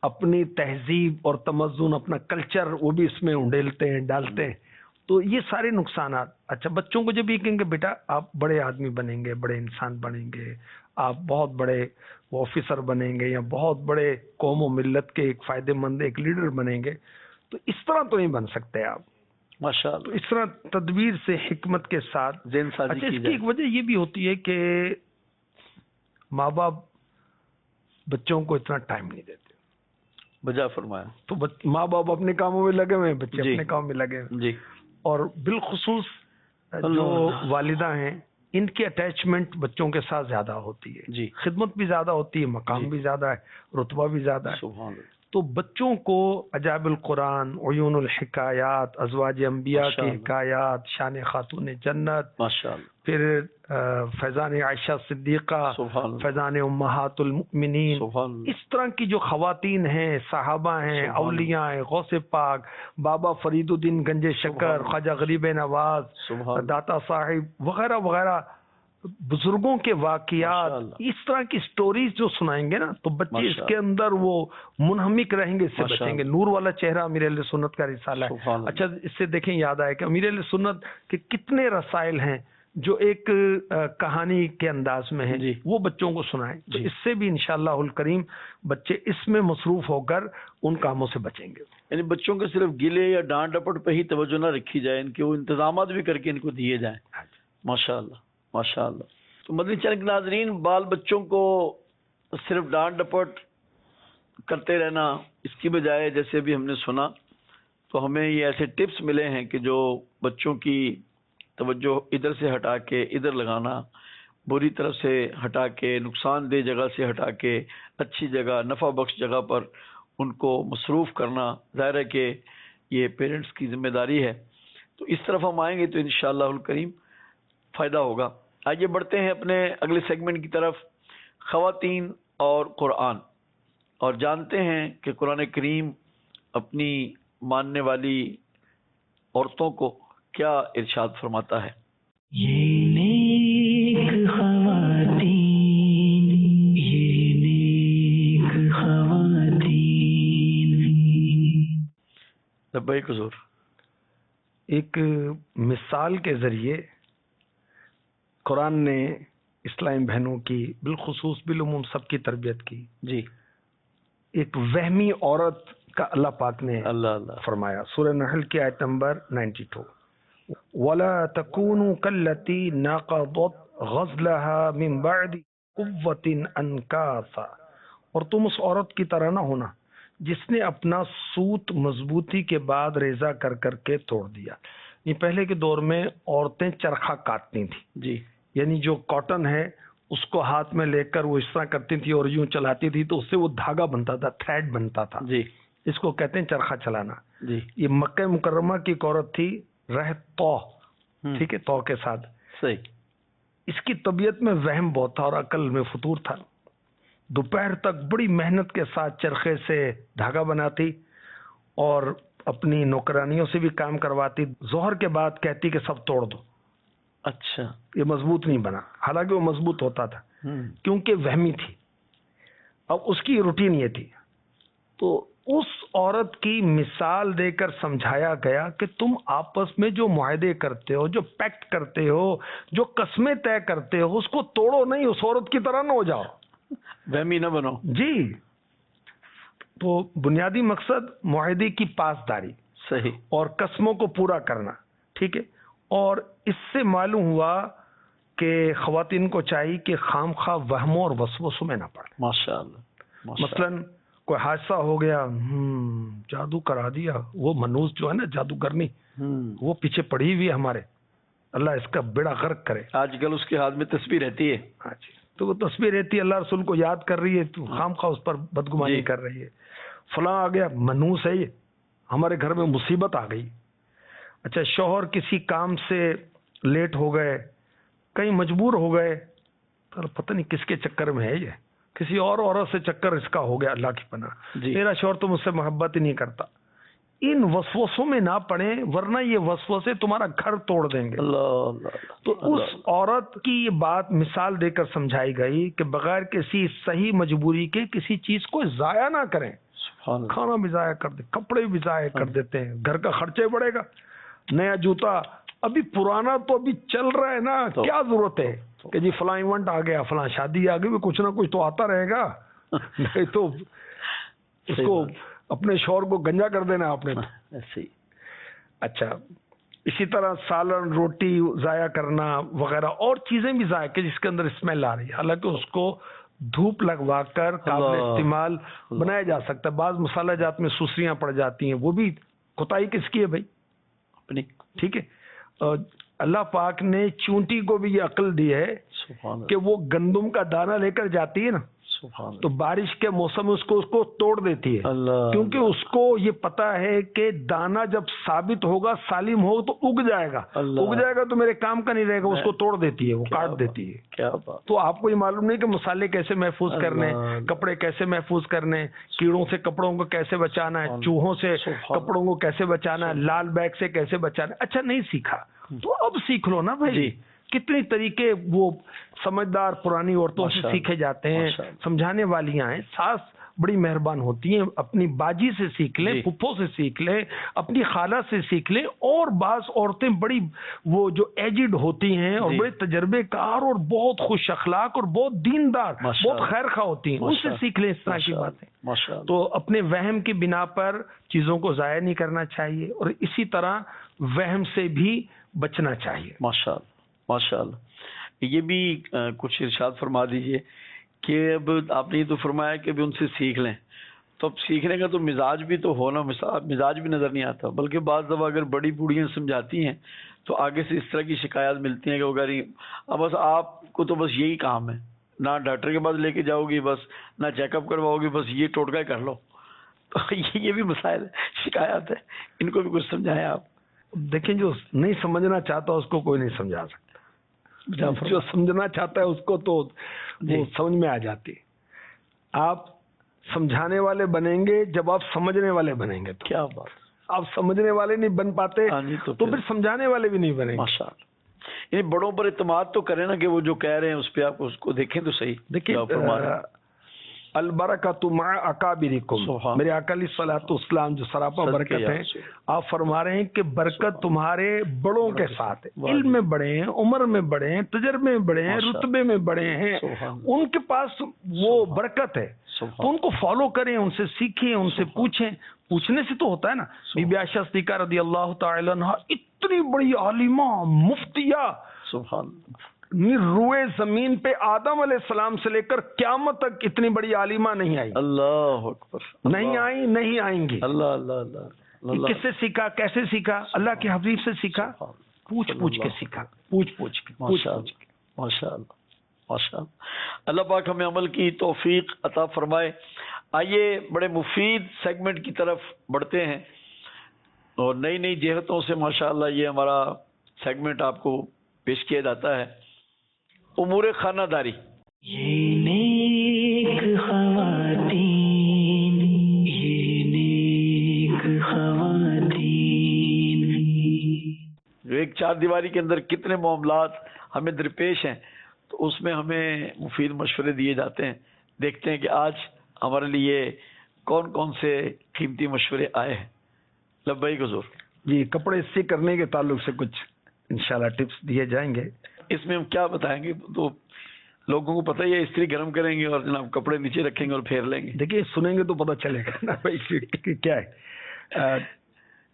اپنی تہذیب اور تمدن, اپنا کلچر وہ بھی اس میں انڈیلتے ہیں, ڈالتے ہیں. تو یہ سارے نقصانات. اچھا بچوں کو جب یہ کہیں گے بیٹا آپ بڑے آدمی بنیں گے, بڑے انسان بنیں گے, آپ بہت بڑے آفیسر بنیں گے یا بہت بڑے قوم و ملت کے ایک فائدے مند ایک لیڈر بنیں گے, تو اس طرح تو نہیں بن سکتے آپ. ماشاء تو اللہ اس طرح تدبیر سے حکمت کے ساتھ. ذہن سازی اچھا کی اس کی جائے. ایک وجہ یہ بھی ہوتی ہے کہ ماں باپ بچوں کو اتنا ٹائم نہیں دیتے. بجا فرمایا. تو ماں باپ اپنے کاموں میں لگے ہوئے ہیں, بچے جی. اپنے کاموں میں لگے ہوئے ہیں. جی اور بالخصوص جو اللہ. والدہ ہیں ان کی اٹیچمنٹ بچوں کے ساتھ زیادہ ہوتی ہے. جی خدمت بھی زیادہ ہوتی ہے, مقام جی. بھی زیادہ ہے, رتبہ بھی زیادہ ہے. سبحان اللہ. تو بچوں کو عجائب القرآن, عیون الحکایات, ازواج انبیاء ماشاء کی اللہ. حکایات, شان خاتون جنت, ماشاء اللہ. پھر فیضان عائشہ صدیقہ, سبحان اللہ. فیضان امہات المؤمنین, سبحان اللہ. اس طرح کی جو خواتین ہیں, صحابہ ہیں, سبحان اولیاء ہیں, غوث پاک, بابا فرید الدین گنج شکر, اللہ. خواجہ غریب نواز, سبحان اللہ. داتا صاحب وغیرہ وغیرہ بزرگوں کے واقعات, ماشاء اللہ. اس طرح کی سٹوریز جو سنائیں گے نا تو بچے ماشاء اس کے اندر وہ منہمک رہیں گے, اس سے ماشاء بچیں گے. اللہ. نور والا چہرہ امیر اہل سنت کا رسالہ ہے. سبحان اللہ. اچھا اس سے دیکھیں یاد آئے کہ امیر اہل سنت کے کتنے رسائل ہیں جو ایک کہانی کے انداز میں ہیں, جی. وہ بچوں کو سنائیں. تو جی. اس سے بھی انشاءاللہ الکریم بچے اس میں مصروف ہو کر ان کاموں سے بچیں گے. یعنی بچوں کے صرف گلے یا ڈانٹ ڈپٹ پہ ہی توجہ نہ رکھی جائے, ان کے وہ انتظامات بھی کر کے ان کو دیے جائیں. ماشاء اللہ ماشاء اللہ. تو مدنی چینل کے ناظرین, بال بچوں کو صرف ڈانٹ ڈپٹ کرتے رہنا اس کی بجائے جیسے ابھی ہم نے سنا تو ہمیں یہ ایسے ٹپس ملے ہیں کہ جو بچوں کی توجہ ادھر سے ہٹا کے ادھر لگانا, بری طرف سے ہٹا کے, نقصان دہ جگہ سے ہٹا کے اچھی جگہ, نفع بخش جگہ پر ان کو مصروف کرنا. ظاہر ہے کہ یہ پیرنٹس کی ذمہ داری ہے. تو اس طرف ہم آئیں گے تو انشاءاللہ الکریم فائدہ ہوگا. آئیے بڑھتے ہیں اپنے اگلے سیگمنٹ کی طرف, خواتین اور قرآن, اور جانتے ہیں کہ قرآن کریم اپنی ماننے والی عورتوں کو کیا ارشاد فرماتا ہے. یہ نیک خواتین, یہ نیک خواتین. لبیک حضور. ایک مثال کے ذریعے قرآن نے اسلامی بہنوں کی بالخصوص بالعموم سب کی تربیت کی. جی. ایک وہمی عورت کا اللہ پاک نے اللہ اللہ فرمایا, سورہ نحل کی آیت نمبر 92, وَلَا تَكُونُوا كَالَّتِي نَقَضَتْ غَزْلَهَا مِنْ بَعْدِ قُوَّةٍ أَنْكَاثًا, اور تم اس عورت کی طرح نہ ہونا جس نے اپنا سوت مضبوطی کے بعد ریزہ کر کر کے توڑ دیا. یہ پہلے کے دور میں عورتیں چرخہ کاٹتی تھیں, جی. یعنی جو کاٹن ہے اس کو ہاتھ میں لے کر وہ اس طرح کرتی تھی اور یوں چلاتی تھی تو اس سے وہ دھاگا بنتا تھا, تھریڈ بنتا تھا. جی. اس کو کہتے ہیں چرخہ چلانا. جی. یہ مکہ مکرمہ کی ایک عورت تھی, رہ تو, ٹھیک ہے, تو کے ساتھ. صحیح. اس کی طبیعت میں وہم بہت تھا اور عقل میں فطور تھا. دوپہر تک بڑی محنت کے ساتھ چرخے سے دھاگا بناتی اور اپنی نوکرانیوں سے بھی کام کرواتی. ظہر کے بعد کہتی کہ سب توڑ دو, اچھا, یہ مضبوط نہیں بنا. حالانکہ وہ مضبوط ہوتا تھا کیونکہ وہمی تھی. اب اس کی روٹین یہ تھی. تو اس عورت کی مثال دے کر سمجھایا گیا کہ تم آپس میں جو معاہدے کرتے ہو, جو پیکٹ کرتے ہو, جو قسمیں طے کرتے ہو, اس کو توڑو نہیں, اس عورت کی طرح نہ ہو جاؤ, وہمی نہ بنو. جی. تو بنیادی مقصد معاہدے کی پاسداری صحیح, اور قسموں کو پورا کرنا, ٹھیک ہے. اور اس سے معلوم ہوا کہ خواتین کو چاہیے کہ خام خواہ وہموں اور وسوسوں میں نہ پڑے. ماشاء اللہ. مثلاً کوئی حادثہ ہو گیا, جادو کرا دیا, وہ منوس جو ہے نا جادوگرنی, وہ پیچھے پڑی ہوئی ہے ہمارے, اللہ اس کا بیڑا غرق کرے. آج کل اس کے ہاتھ میں تسبیح رہتی ہے. ہاں جی, تو وہ تصویر رہتی ہے, اللہ رسول کو یاد کر رہی ہے, تو خام خواہ اس پر بدگمانی جی. کر رہی ہے. فلاں آ گیا, منحوس ہے یہ, ہمارے گھر میں مصیبت آ گئی. اچھا, شوہر کسی کام سے لیٹ ہو گئے, کہیں مجبور ہو گئے, تو پتہ نہیں کس کے چکر میں ہے یہ, کسی اور عورت سے چکر اس کا ہو گیا, اللہ کی پناہ. جی. میرا شوہر تو مجھ سے محبت ہی نہیں کرتا. ان وسوسوں میں نہ پڑیں, ورنہ یہ وسوسے تمہارا گھر توڑ دیں گے. اللہ تو اس عورت کی یہ بات مثال دے کر سمجھائی گئی کہ بغیر کسی صحیح مجبوری کے کسی چیز کو ضائع نہ کریں. کھانا بھی ضائع کر دیں, کپڑے بھی ضائع کر دیتے ہیں, گھر کا خرچے بڑھے گا. نیا جوتا, ابھی پرانا تو ابھی چل رہا ہے نا, کیا ضرورت ہے کہ جی فلاں ایونٹ آ گیا, فلاں شادی آ گئی, کچھ نہ کچھ تو آتا رہے گا. نہیں تو اس کو اپنے شوہر کو گنجا کر دینا آپ نے. اچھا, اسی طرح سالن روٹی ضائع کرنا وغیرہ اور چیزیں بھی ضائع کہ جس کے اندر اسمیل آ رہی ہے, حالانکہ اس کو دھوپ لگوا کر قابل استعمال بنایا جا سکتا ہے. بعض مسالہ جات میں سوسریاں پڑ جاتی ہیں, وہ بھی کوتاہی کس کی ہے بھائی اپنی. ٹھیک ہے, اللہ پاک نے چونٹی کو بھی یہ عقل دی ہے کہ وہ گندم کا دانہ لے کر جاتی ہے نا, تو بارش کے موسم میں اس کو توڑ دیتی ہے, کیونکہ اس کو یہ پتا ہے کہ دانا جب ثابت ہوگا, سالم ہوگا تو اگ جائے گا, تو میرے کام کا نہیں رہے گا, اس کو توڑ دیتی ہے, وہ کاٹ دیتی ہے. کیا بات. تو آپ کو یہ معلوم نہیں کہ مسالے کیسے محفوظ کرنے, کپڑے کیسے محفوظ کرنے, کیڑوں سے کپڑوں کو کیسے بچانا ہے, چوہوں سے کپڑوں کو کیسے بچانا ہے, لال بیگ سے کیسے بچانا ہے. اچھا, نہیں سیکھا تو اب سیکھ لو نا بھائی. کتنے طریقے وہ سمجھدار پرانی عورتوں سے سیکھے جاتے ہیں, سمجھانے والیاں ہیں, ساس بڑی مہربان ہوتی ہیں, اپنی باجی سے سیکھ لیں, پھپھو سے سیکھ لیں, اپنی خالہ سے سیکھ لیں. اور بعض عورتیں بڑی وہ جو ایجڈ ہوتی ہیں اور بڑے تجربے کار اور بہت خوش اخلاق اور بہت دیندار, بہت خیر خواہ ہوتی ہیں, ان سے سیکھ لیں اس طرح کی باتیں. تو اپنے وہم کی بنا پر چیزوں کو ضائع نہیں کرنا چاہیے, اور اسی طرح وہم سے بھی بچنا چاہیے. ماشاء اللہ. یہ بھی کچھ ارشاد فرما دیجئے کہ اب آپ نے یہ تو فرمایا کہ اب ان سے سیکھ لیں, تو اب سیکھنے کا تو مزاج بھی تو ہونا, مزاج بھی نظر نہیں آتا, بلکہ بعض دفعہ اگر بڑی بوڑھیاں سمجھاتی ہیں تو آگے سے اس طرح کی شکایات ملتی ہیں کہ وہ کہہ رہی اب بس آپ کو تو بس یہی کام ہے, نہ ڈاکٹر کے پاس لے کے جاؤ گی, بس نہ چیک اپ کرواؤ گی, بس یہ ٹوٹکا کر لو. تو یہ بھی مسائل شکایات ہے, ان کو بھی کچھ سمجھائیں آپ. دیکھیں, جو نہیں سمجھنا چاہتا اس کو کوئی نہیں سمجھا سکتا, جو سمجھنا چاہتا ہے اس کو تو وہ سمجھ میں آ جاتی. آپ سمجھانے والے بنیں گے جب آپ سمجھنے والے بنیں گے. کیا بات, آپ سمجھنے والے نہیں بن پاتے تو پھر سمجھانے والے بھی نہیں بنیں گے. ماشاءاللہ. یعنی بڑوں پر اعتماد تو کریں نا کہ وہ جو کہہ رہے ہیں اس پہ آپ اس کو دیکھیں تو صحیح. دیکھیں, البرکۃ مع اکابرکم, میرے آقا علیہ الصلوۃ والسلام جو سراپا برکت ہیں, آپ فرما رہے ہیں کہ برکت تمہارے بڑوں کے ساتھ ہے. علم میں بڑے ہیں, عمر میں بڑے ہیں, تجربے میں بڑے ہیں, رتبے میں بڑے ہیں, ان کے پاس وہ برکت ہے. تو ان کو فالو کریں, ان سے سیکھیں, ان سے پوچھیں. پوچھنے سے تو ہوتا ہے نا. بی بی عائشہ صدیقہ رضی اللہ تعالی عنہا اتنی بڑی عالمہ, مفتیہ, روئے زمین پہ آدم علیہ السلام سے لے کر قیامت تک اتنی بڑی عالمہ نہیں آئی. اللہ اکبر. نہیں آئی, نہیں آئیں گی. اللہ اللہ اللہ. کس سے سیکھا, کیسے سیکھا؟ اللہ کے حبیب سے سیکھا, پوچھ پوچھ کے سیکھا, پوچھ پوچھ کے. ماشاء اللہ. ماشاء اللہ. اللہ پاک ہمیں عمل کی توفیق عطا فرمائے. آئیے بڑے مفید سیگمنٹ کی طرف بڑھتے ہیں, اور نئی نئی جہتوں سے ماشاءاللہ یہ ہمارا سیگمنٹ آپ کو پیش کیا جاتا ہے. امور خانہ داری. یہ نیک خواتین, یہ نیک خواتین. جو ایک چار دیواری کے اندر کتنے معاملات ہمیں درپیش ہیں, تو اس میں ہمیں مفید مشورے دیے جاتے ہیں. دیکھتے ہیں کہ آج ہمارے لیے کون کون سے قیمتی مشورے آئے ہیں. لبیک حضور. جی, کپڑے استری کرنے کے تعلق سے کچھ انشاءاللہ ٹپس دیے جائیں گے. اس میں ہم کیا بتائیں گے, تو لوگوں کو پتہ ہی ہے, استری گرم کریں گے اور جناب کپڑے نیچے رکھیں گے اور پھیر لیں گے. دیکھیے, سنیں گے تو پتہ چلے گا نا بھائی کیا ہے.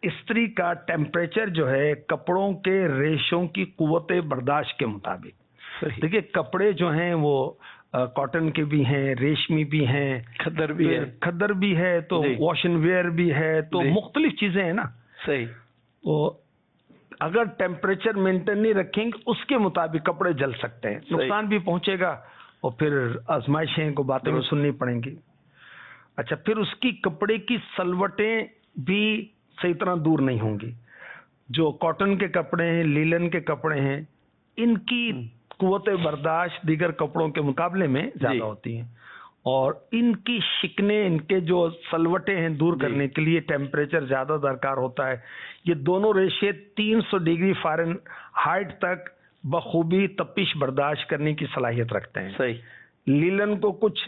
استری کا ٹیمپریچر جو ہے کپڑوں کے ریشوں کی قوت برداشت کے مطابق. دیکھیے, کپڑے جو ہیں وہ کاٹن کے بھی ہیں, ریشمی بھی ہیں, کھدر بھی ہے, تو واش اینڈ ویئر بھی ہے, تو مختلف چیزیں ہیں نا. صحیح. تو اگر ٹیمپریچر مینٹین نہیں رکھیں گے اس کے مطابق کپڑے جل سکتے ہیں, نقصان بھی پہنچے گا اور پھر آزمائشیں کو باتیں بھی سننی پڑیں گی. اچھا, پھر اس کی کپڑے کی سلوٹیں بھی صحیح طرح دور نہیں ہوں گی. جو کاٹن کے کپڑے ہیں, لیلن کے کپڑے ہیں, ان کی قوت برداشت دیگر کپڑوں کے مقابلے میں زیادہ ہوتی ہیں, اور ان کی شکنیں, ان کے جو سلوٹیں ہیں دور کرنے کے لیے ٹیمپریچر زیادہ درکار ہوتا ہے. یہ دونوں ریشے 300 ڈگری فارن ہائٹ تک بخوبی تپش برداشت کرنے کی صلاحیت رکھتے ہیں. صحیح. لیلن کو کچھ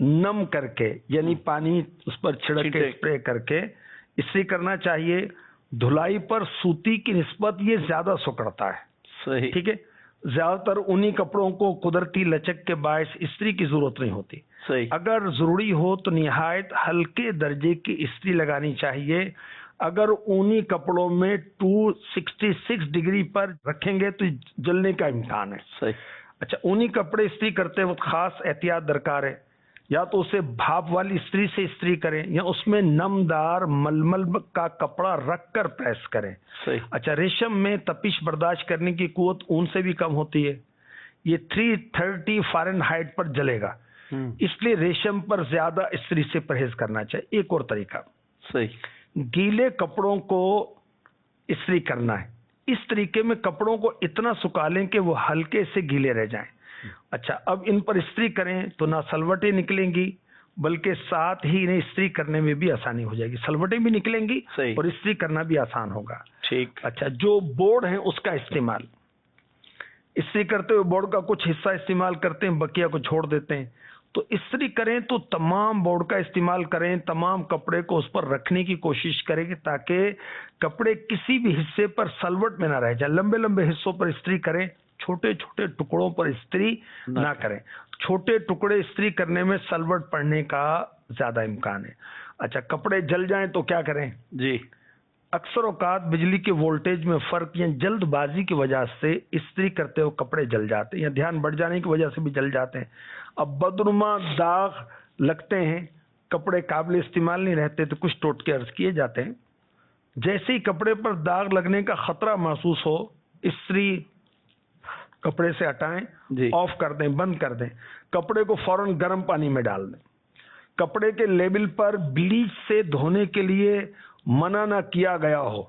نم کر کے, یعنی پانی اس پر چھڑک کے اسپرے کر کے استری کرنا چاہیے. دھلائی پر سوتی کی نسبت یہ زیادہ سکڑتا ہے. صحیح. ٹھیک ہے. زیادہ تر انہی کپڑوں کو قدرتی لچک کے باعث استری کی ضرورت نہیں ہوتی. صحیح. اگر ضروری ہو تو نہایت ہلکے درجے کی استری لگانی چاہیے. اگر اونی کپڑوں میں 266 ڈگری پر رکھیں گے تو جلنے کا امکان ہے. صحیح. اچھا, اونی کپڑے استری کرتے وقت خاص احتیاط درکار ہے. یا تو اسے بھاپ والی استری سے استری کریں یا اس میں نمدار ململ کا کپڑا رکھ کر پریس کریں. صحیح. اچھا, ریشم میں تپش برداشت کرنے کی قوت اون سے بھی کم ہوتی ہے. یہ 330 فارن ہائٹ پر جلے گا, اس لیے ریشم پر زیادہ استری سے پرہیز کرنا چاہیے. ایک اور طریقہ, صحیح, گیلے کپڑوں کو استری کرنا ہے. اس طریقے میں کپڑوں کو اتنا سکھا لیں کہ وہ ہلکے سے گیلے رہ جائیں. اچھا, اب ان پر استری کریں تو نہ سلوٹیں نکلیں گی بلکہ ساتھ ہی انہیں استری کرنے میں بھی آسانی ہو جائے گی. سلوٹیں بھی نکلیں گی اور استری کرنا بھی آسان ہوگا. ٹھیک. اچھا, جو بورڈ ہیں اس کا استعمال, استری کرتے ہوئے بورڈ کا کچھ حصہ استعمال کرتے ہیں, بقیہ کو چھوڑ دیتے ہیں. تو استری کریں تو تمام بورڈ کا استعمال کریں. تمام کپڑے کو اس پر رکھنے کی کوشش کریں گے تاکہ کپڑے کسی بھی حصے پر سلوٹ میں نہ رہ جائیں. لمبے لمبے حصوں پر استری کریں, چھوٹے چھوٹے ٹکڑوں پر استری نہ کریں. چھوٹے ٹکڑے استری کرنے میں سلوٹ پڑنے کا زیادہ امکان ہے. اچھا, کپڑے جل جائیں تو کیا کریں؟ جی, اکثر اوقات بجلی کے وولٹیج میں فرق یا جلد بازی کی وجہ سے استری کرتے ہوئے کپڑے جل جاتے ہیں یا دھیان بڑھ جانے کی وجہ سے بھی جل جاتے ہیں. اب بدنما داغ لگتے ہیں, کپڑے قابل استعمال نہیں رہتے تو کچھ ٹوٹکے عرض کیے جاتے ہیں. جیسے ہی کپڑے پر داغ لگنے کا خطرہ محسوس ہو, استری کپڑے سے ہٹائیں, آف کر دیں, بند کر دیں. کپڑے کو فوراً گرم پانی میں ڈال دیں. کپڑے کے لیبل پر بلیچ سے دھونے کے لیے منع نہ کیا گیا ہو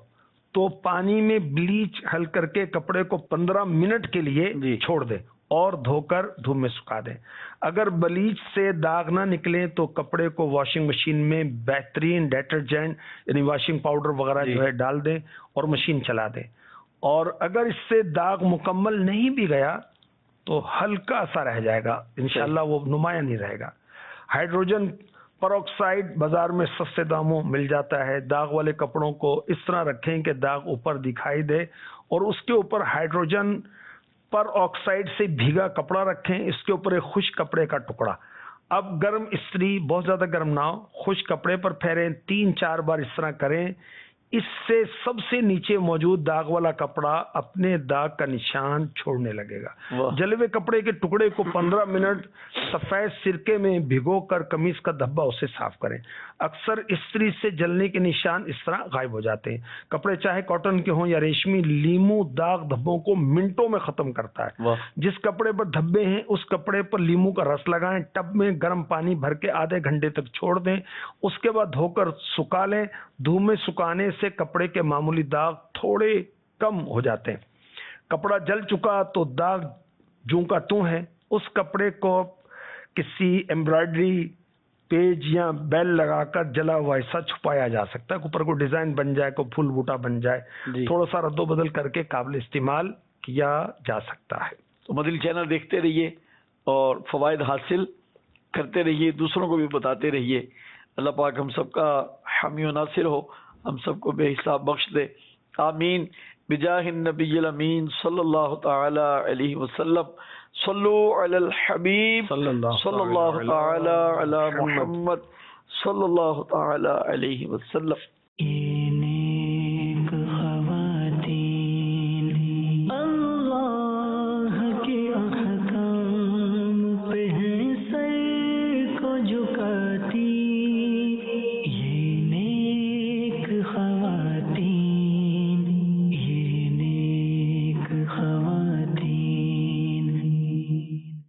تو پانی میں بلیچ ہل کر کے کپڑے کو 15 منٹ کے لیے چھوڑ دیں اور دھو کر دھوپ میں سکھا دیں. اگر بلیچ سے داغ نہ نکلے تو کپڑے کو واشنگ مشین میں بہترین ڈیٹرجنٹ یعنی واشنگ پاؤڈر وغیرہ جو ہے ڈال دیں اور مشین چلا دیں. اور اگر اس سے داغ مکمل نہیں بھی گیا تو ہلکا سا رہ جائے گا, انشاءاللہ وہ نمایاں نہیں رہے گا. ہائیڈروجن پروکسائڈ بازار میں سستے داموں مل جاتا ہے. داغ والے کپڑوں کو اس طرح رکھیں کہ داغ اوپر دکھائی دے اور اس کے اوپر ہائیڈروجن پر آکسائڈ سے بھیگا کپڑا رکھیں. اس کے اوپر ایک خشک کپڑے کا ٹکڑا. اب گرم استری, بہت زیادہ گرم نہ ہو, خشک کپڑے پر پھیریں. 3-4 بار اس طرح کریں. اس سے سب سے نیچے موجود داغ والا کپڑا اپنے داغ کا نشان چھوڑنے لگے گا. جلے ہوئے کپڑے کے ٹکڑے کو 15 منٹ سفید سرکے میں بھگو کر قمیص کا دھبا اسے صاف کریں. اکثر استری سے جلنے کے نشان اس طرح غائب ہو جاتے ہیں. کپڑے چاہے کاٹن کے ہوں یا ریشمی, لیمو داغ دھبوں کو منٹوں میں ختم کرتا ہے. جس کپڑے پر دھبے ہیں اس کپڑے پر لیمو کا رس لگائیں. ٹب میں گرم پانی بھر کے آدھے گھنٹے تک چھوڑ دیں. اس کے بعد دھو کر سکھا لیں. دھوپ میں سکھانے سے کپڑے کے معمولی داغ تھوڑے کم ہو جاتے ہیں. کپڑا جل چکا تو داغ جوں کا توں ہے. اس کپڑے کو کسی ایمبرائڈری پیج یا بیل لگا کر جلا ہوا حصہ چھپایا جا سکتا ہے. اوپر کوئی ڈیزائن بن جائے, کوئی پھول بوٹا بن جائے, تھوڑا سا رد و بدل کر کے قابل استعمال کیا جا سکتا ہے. تو مدنی چینل دیکھتے رہیے اور فوائد حاصل کرتے رہیے, دوسروں کو بھی بتاتے رہیے. اللہ پاک ہم سب کا حامی و ناصر ہو, ہم سب کو بے حساب بخش دے. آمین بجاہ النبی الامین صلی اللہ تعالی علیہ وسلم. صلو علی الحبیب صلی اللہ تعالی علی محمد صلی اللہ تعالی علیہ وسلم.